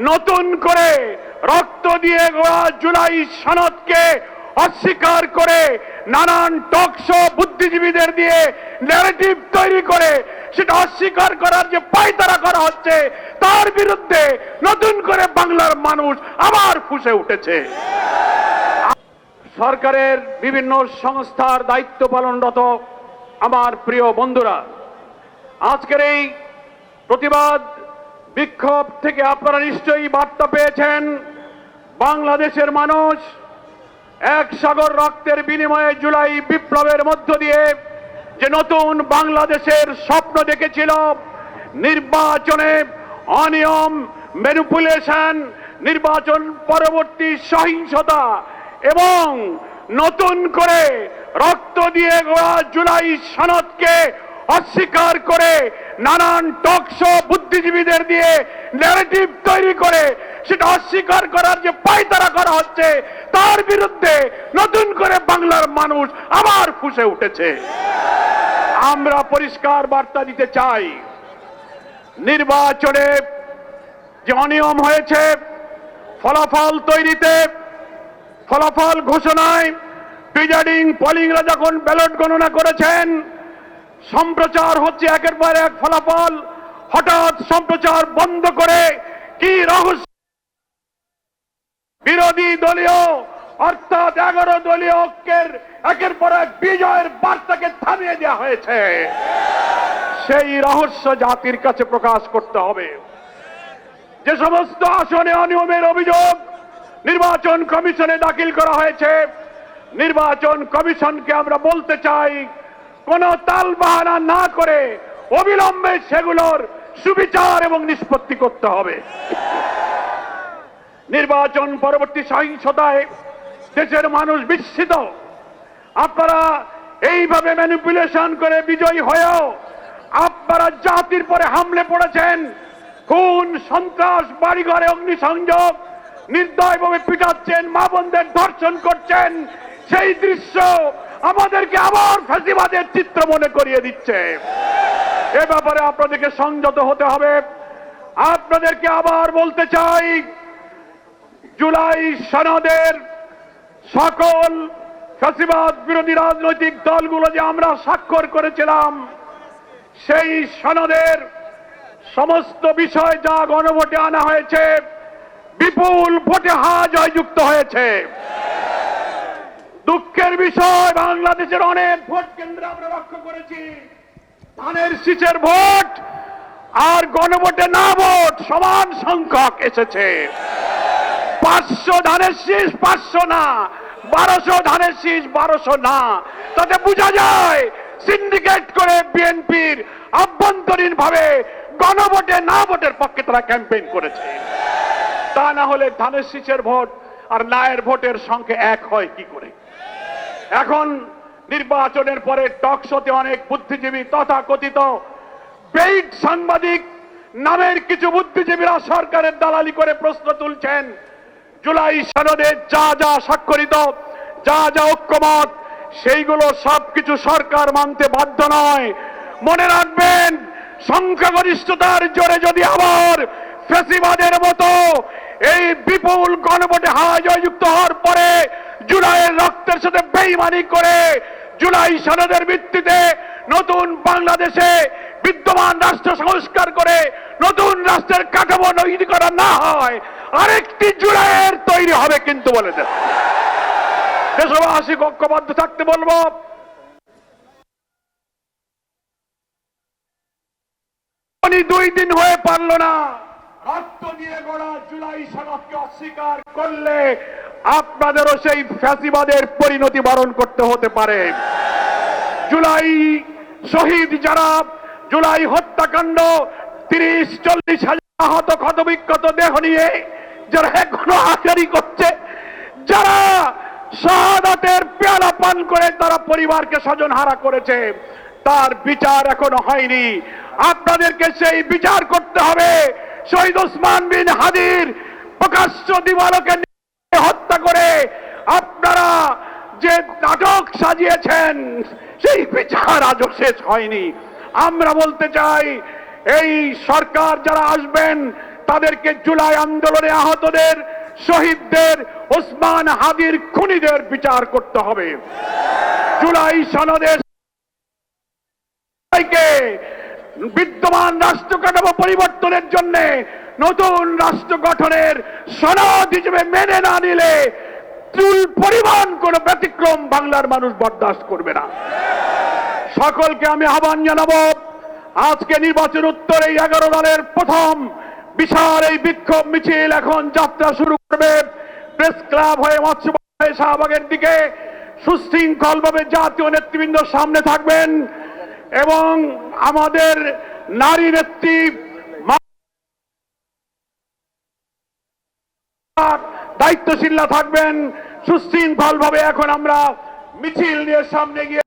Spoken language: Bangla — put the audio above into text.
নতুন করে রক্ত দিয়ে গড়া জুলাই সনদকে অস্বীকার করে নানান টকশো বুদ্ধিজীবীদের দিয়ে ন্যারেটিভ তৈরি করে সেটা অস্বীকার করার যে পায়তারা করা হচ্ছে, তার বিরুদ্ধে নতুন করে বাংলার মানুষ আবার ফুঁসে উঠেছে। সরকারের বিভিন্ন সংস্থার দায়িত্ব পালনরত আমার প্রিয় বন্ধুরা, আজকের এই প্রতিবাদ বিক্ষোভ থেকে আপনারা নিশ্চয়ই বার্তা পেয়েছেন। বাংলাদেশের মানুষ এক সাগর রক্তের বিনিময়ে জুলাই বিপ্লবের মধ্য দিয়ে যে নতুন বাংলাদেশের স্বপ্ন দেখেছিল, নির্বাচনে অনিয়ম, ম্যানিপুলেশন, নির্বাচন পরবর্তী সহিংসতা এবং নতুন করে রক্ত দিয়ে গড়া জুলাই সনদকে অস্বীকার করে নানান টকশো বুদ্ধিজীবীদের দিয়ে ন্যারেটিভ তৈরি করে সেটা অস্বীকার করার যে পায়তারা করা হচ্ছে, তার বিরুদ্ধে নতুন করে বাংলার মানুষ আবার ফুঁসে উঠেছে। আমরা পরিষ্কার বার্তা দিতে চাই, নির্বাচনে যে অনিয়ম হয়েছে, ফলাফল তৈরিতে, ফলাফল ঘোষণায়, প্রিজাইডিং পোলিংরা যখন ব্যালট গণনা করেছেন, সম্প্রচার হচ্ছে একের পর এক ফলাফল, হঠাৎ সম্প্রচার বন্ধ করে কি রহস্য বিরোধী দলীয় অর্থাৎ 11 দলীয় ঐক্যের একের পর এক বিজয়ের বার্তাকে থামিয়ে দেওয়া হয়েছে। সেই রহস্য জাতির কাছে প্রকাশ করতে হবে। যে সমস্ত আসনে অনিয়মের অভিযোগ নির্বাচন কমিশনে দাখিল করা হয়েছে, নির্বাচন কমিশনকে আমরা বলতে চাই, কোন তালবাহানা না করে অবিলম্বে সেগুলোর সুবিচার এবং নিষ্পত্তি করতে হবে। নির্বাচন পরবর্তী সহিংসতায় দেশের মানুষ বিস্মিত। আপনারা এইভাবে ম্যানিপুলেশন করে বিজয়ী হয়েও আপনারা জাতির পরে হামলে পড়েছেন, খুন, সন্ত্রাস, বাড়িঘরে অগ্নিসংযোগ, নির্দয়ভাবে পিটাচ্ছেন, মা বোনদের ধর্ষণ করছেন। সেই দৃশ্য আমাদেরকে আবার ফ্যাসিবাদের চিত্র মনে করিয়ে দিচ্ছে। এ ব্যাপারে আপনাদেরকে সংযত হতে হবে। আপনাদেরকে আবার বলতে চাই, জুলাই সনদের সকল ফ্যাসিবাদ বিরোধী রাজনৈতিক দলগুলো যে আমরা স্বাক্ষর করেছিলাম, সেই সনদের সমস্ত বিষয় যা গণভোটে আনা হয়েছে, বিপুল ভোটে হা জয়যুক্ত হয়েছে। দুঃখের বিষয়, বাংলাদেশের অনেক ভোট কেন্দ্রে আমরা লক্ষ্য করেছি ধানের শীষের ভোট আর গণভোটে না ভোট সমান সংখ্যক এসেছে। 500 ধানের শীষ 500 না, 1200 ধানের শীষ 1200 না। তাতে বোঝা যায় সিন্ডিকেট করে বিএনপির আভ্যন্তরীণ ভাবে গণভোটে না ভোটের পক্ষে তারা ক্যাম্পেইন করেছে। তা না হলে ধানের শীষের ভোট আর নায়ের ভোটের সংখ্যা এক হয় কি করে? এখন নির্বাচনের পরে টকশোতে অনেক বুদ্ধিজীবী তথাকথিত পেইড সাংবাদিক নামের কিছু বুদ্ধিজীবীরা সরকারের দালালি করে প্রশ্ন তুলছেন, জুলাই সনদে যা যা স্বাক্ষরিত, যা যা ঐক্যমত, সেইগুলো সবকিছু সরকার মানতে বাধ্য নয়। মনে রাখবেন, সংখ্যাগরিষ্ঠতার জোরে যদি আবার ফ্যাসিবাদের মতো এই বিপুল গণভোটে হার জয়যুক্ত হওয়ার পরে জুলাইয়ের রক্তের সাথে বেইমানি করে জুলাই সনদের ভিত্তিতে নতুন বাংলাদেশে বিদ্যমান রাষ্ট্র সংস্কার করে নতুন রাষ্ট্রের কাঠামো তৈরি করা না হয়, আরেকটি জুলাইয়ের তৈরি হবে কিন্তু বলে দেন। দেশবাসী ঐক্যবদ্ধ থাকতে বলবো। উনি 2 দিন হয়ে পারল না, রক্ত দিয়ে গড়া জুলাই সনদকে অস্বীকার করলে আপনাদেরও সেই ফ্যাসিবাদের পরিণতি বরণ করতে হতে পারে। জুলাই শহীদ যারা, জুলাই হত্যাকাণ্ড 30-40 হাজার আহত ক্ষতবিক্ষত দেহ নিয়ে যারা এখনো হাজারি করছে, যারা শাহাদাতের পেয়ালা পান করে তারা পরিবারকে স্বজন হারা করেছে, তার বিচার এখনো হয়নি। আপনাদেরকে সেই বিচার করতে হবে। শহীদ ওসমান বিন হাদির প্রকাশ্য দিবালোকে হত্যা করে আপনারা যে নাটক সাজিয়েছেন, সেই বিচার আজও শেষ হয়নি। আমরা বলতে চাই, এই সরকার যারা আসবেন তাদেরকে জুলাই আন্দোলনে আহতদের, শহীদদের, ওসমান হাদির খুনিদের বিচার করতে হবে। জুলাই সনদের বিদ্যমান রাষ্ট্র কাঠামো পরিবর্তনের জন্য নতুন রাষ্ট্র গঠনের সনদ হিসেবে মেনে না নিলে চুল পরিমাণ কোন ব্যতিক্রম বাংলার মানুষ বরদাস্ত করবে না। সকলকে আমি আহ্বান জানাবো, আজকে নির্বাচন উত্তর এই 11 দলের প্রথম বিশাল এই বিক্ষোভ মিছিল এখন যাত্রা শুরু করবে। প্রেস ক্লাব হয়ে মৎস্য হয়ে শাহবাগের দিকে সুশৃঙ্খলভাবে জাতীয় নেতৃবৃন্দ সামনে থাকবেন এবং আমাদের নারী নেত্রী দায়িত্বশীলরা থাকবেন। সুশৃঙ্খলভাবে এখন আমরা মিছিল নিয়ে সামনে গিয়ে